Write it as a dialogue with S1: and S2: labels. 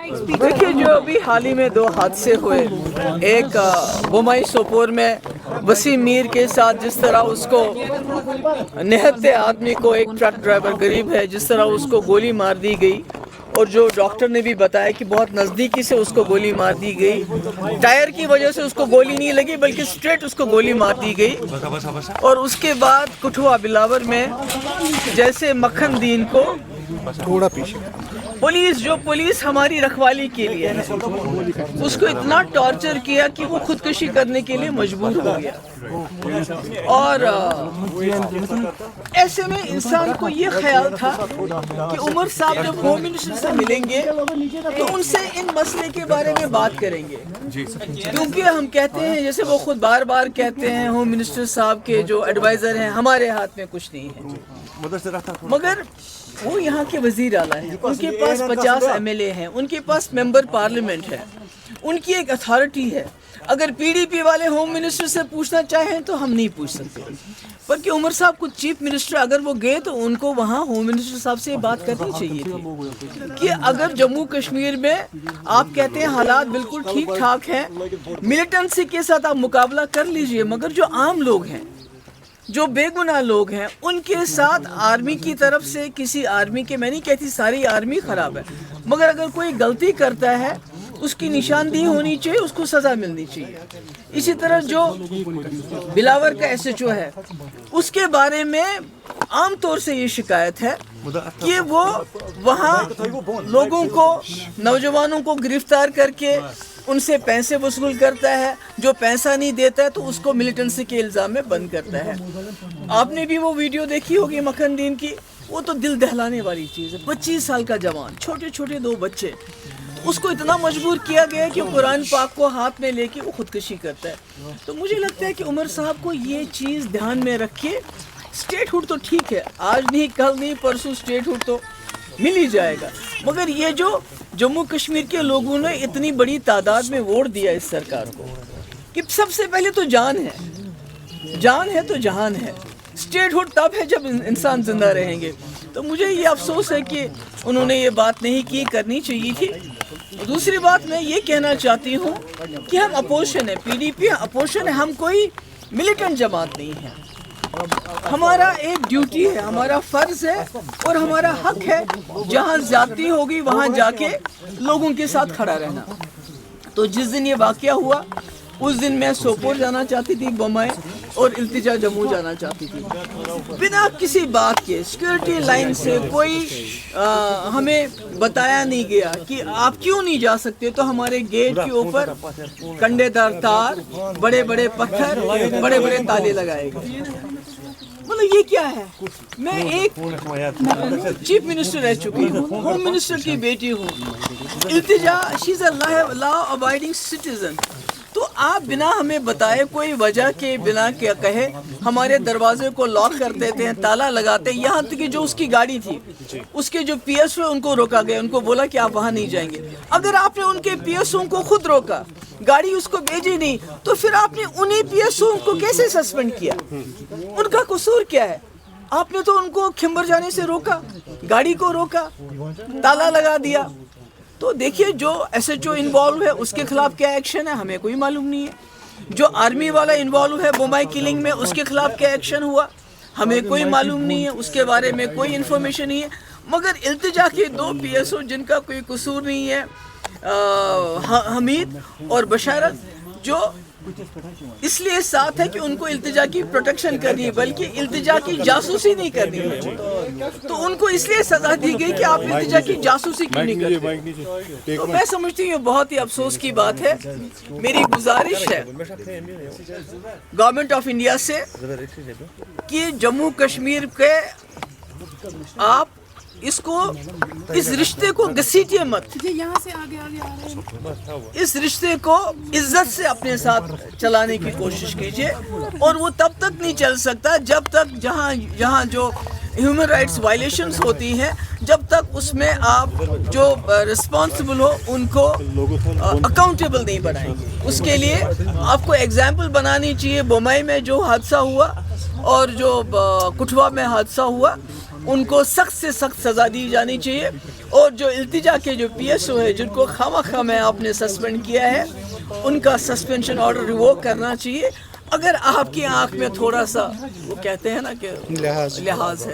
S1: देखिए, जो अभी हाल ही में 2 हादसे हुए, एक बोमाई सोपोर में वसीम मीर के साथ जिस तरह उसको निहत्ते आदमी को, एक ट्रक ड्राइवर गरीब है, जिस तरह उसको गोली मार दी गई, और जो डॉक्टर ने भी बताया कि बहुत नज़दीकी से उसको गोली मार दी गई। टायर की वजह से उसको गोली नहीं लगी बल्कि स्ट्रेट उसको गोली मार दी गई। और उसके बाद कठुआ बिलावर में जैसे मक्खन दीन को
S2: थोड़ा पीछे
S1: पुलिस हमारी रखवाली के लिए है, उसको इतना टॉर्चर किया कि वो खुदकुशी करने के लिए मजबूर हो गया। और ऐसे में इंसान को ये ख्याल था कि उमर साहब जब होम मिनिस्टर से मिलेंगे तो उनसे इन मसले के बारे में बात करेंगे, क्योंकि हम कहते हैं, जैसे वो खुद बार बार कहते हैं, होम मिनिस्टर साहब के जो एडवाइजर हैं, हमारे हाथ में कुछ नहीं है। मगर वो यहाँ के वजीर आला हैं, उनके पास 50 MLA हैं, उनके पास मेंबर पार्लियामेंट है, उनकी एक अथॉरिटी है। अगर PDP वाले होम मिनिस्टर से पूछना चाहें तो हम नहीं पूछ सकते, बल्कि उमर साहब को चीफ मिनिस्टर अगर वो गए तो उनको वहाँ होम मिनिस्टर साहब से बात करनी चाहिए थी कि अगर जम्मू कश्मीर में आप कहते हैं हालात बिल्कुल ठीक ठाक हैं, मिलिटेंसी के साथ आप मुकाबला कर लीजिए, मगर जो आम लोग हैं, जो बेगुनाह लोग हैं, उनके साथ आर्मी की तरफ से, किसी आर्मी के, मैं नहीं कहती सारी आर्मी खराब है, मगर अगर कोई गलती करता है उसकी निशानदेही होनी चाहिए, उसको सज़ा मिलनी चाहिए। इसी तरह जो बिलावर का SHO है, उसके बारे में आम तौर से ये शिकायत है कि वो वहाँ लोगों को, नौजवानों को गिरफ्तार करके उनसे पैसे वसूल करता है, जो पैसा नहीं देता है तो उसको मिलिटेंसी के इल्ज़ाम में बंद करता है। आपने भी वो वीडियो देखी होगी मक्खन दीन की, वो तो दिल दहलाने वाली चीज़ है। 25 साल का जवान, छोटे छोटे 2 बच्चे, उसको इतना मजबूर किया गया कि वो कुरान पाक को हाथ में लेके वो खुदकुशी करता है। तो मुझे लगता है कि उमर साहब को ये चीज़ ध्यान में रखिए। स्टेट हुड तो ठीक है, आज नहीं कल नहीं परसों स्टेट हुड तो मिल ही जाएगा, मगर ये जो जम्मू कश्मीर के लोगों ने इतनी बड़ी तादाद में वोट दिया इस सरकार को, कि सबसे पहले तो जान है तो जहान है। स्टेट हुड तब है जब इंसान जिंदा रहेंगे। तो मुझे ये अफसोस है कि उन्होंने ये बात नहीं की, करनी चाहिए थी। दूसरी बात मैं ये कहना चाहती हूँ कि हम अपोजिशन है, PDP अपोजिशन है, हम कोई मिलिटेंट जमात नहीं है। हमारा एक ड्यूटी है, हमारा फर्ज है और हमारा हक है, जहाँ ज्यादती होगी वहाँ जाके लोगों के साथ खड़ा रहना। तो जिस दिन ये वाकया हुआ उस दिन मैं सोपोर जाना चाहती थी, बोमाई, और इल्तिजा जम्मू जाना चाहती थी। बिना किसी बात के सिक्योरिटी लाइन से कोई हमें बताया नहीं गया कि आप क्यों नहीं जा सकते। तो हमारे गेट के ऊपर कंडेदार तार, बड़े बड़े पत्थर, बड़े बड़े ताले लगाए गए। मतलब ये क्या है? मैं एक चीफ मिनिस्टर रह चुकी हूँ, होम मिनिस्टर की बेटी हूँ। Iltija, she is a law abiding citizen. तो आप बिना हमें बताए, कोई वजह के बिना क्या कहे, हमारे दरवाजे को लॉक कर देते हैं, ताला लगाते हैं। यहाँ तक कि जो उसकी गाड़ी थी, उसके जो PSO है, उनको रोका गया, उनको बोला कि आप वहाँ नहीं जाएंगे। अगर आपने उनके PSO को खुद रोका, गाड़ी उसको भेजी नहीं, तो फिर आपने उन्हीं PSO को कैसे सस्पेंड किया? उनका कसूर क्या है? आपने तो उनको खिंबर जाने से रोका, गाड़ी को रोका, ताला लगा दिया। तो देखिए, जो SHO इन्वॉल्व है उसके खिलाफ क्या एक्शन है हमें कोई मालूम नहीं है। जो आर्मी वाला इन्वॉल्व है बोमाई किलिंग में, उसके खिलाफ क्या एक्शन हुआ हमें कोई मालूम नहीं है, उसके बारे में कोई इन्फॉर्मेशन नहीं है। मगर इल्तिजा के 2 PSO जिनका कोई कसूर नहीं है, हमीद और बशारत, जो इसलिए साथ है कि उनको इल्तिजा की प्रोटेक्शन करनी है, बल्कि इल्तिजा की जासूसी नहीं करनी है। तो उनको इसलिए सजा दी गई कि आप इल्तिजा की जासूसी क्यों नहीं करते। तो मैं समझती हूँ बहुत ही अफसोस की बात है। मेरी गुजारिश है गवर्नमेंट ऑफ इंडिया से कि जम्मू कश्मीर के आप इस रिश्ते को घसीटिए मत,
S3: यहाँ से आगे आ रहे हैं।
S1: इस रिश्ते को इज्जत से अपने साथ चलाने की कोशिश कीजिए। और वो तब तक नहीं चल सकता जब तक जहाँ जो ह्यूमन राइट्स वायलेशंस होती हैं, जब तक उसमें आप जो रिस्पॉन्सिबल हो उनको अकाउंटेबल नहीं बनाएंगे। उसके लिए आपको एग्जाम्पल बनानी चाहिए। बोमाई में जो हादसा हुआ और जो कठुआ में हादसा हुआ, उनको सख्त से सख्त सज़ा दी जानी चाहिए। اور جو التجا کے جو پی ایس او ہے جن کو خواہ میں آپ نے سسپینڈ کیا ہے ان کا سسپینشن آرڈر ریووک کرنا چاہیے اگر آپ کی آنکھ میں تھوڑا سا وہ کہتے ہیں نا کہ لحاظ ہے.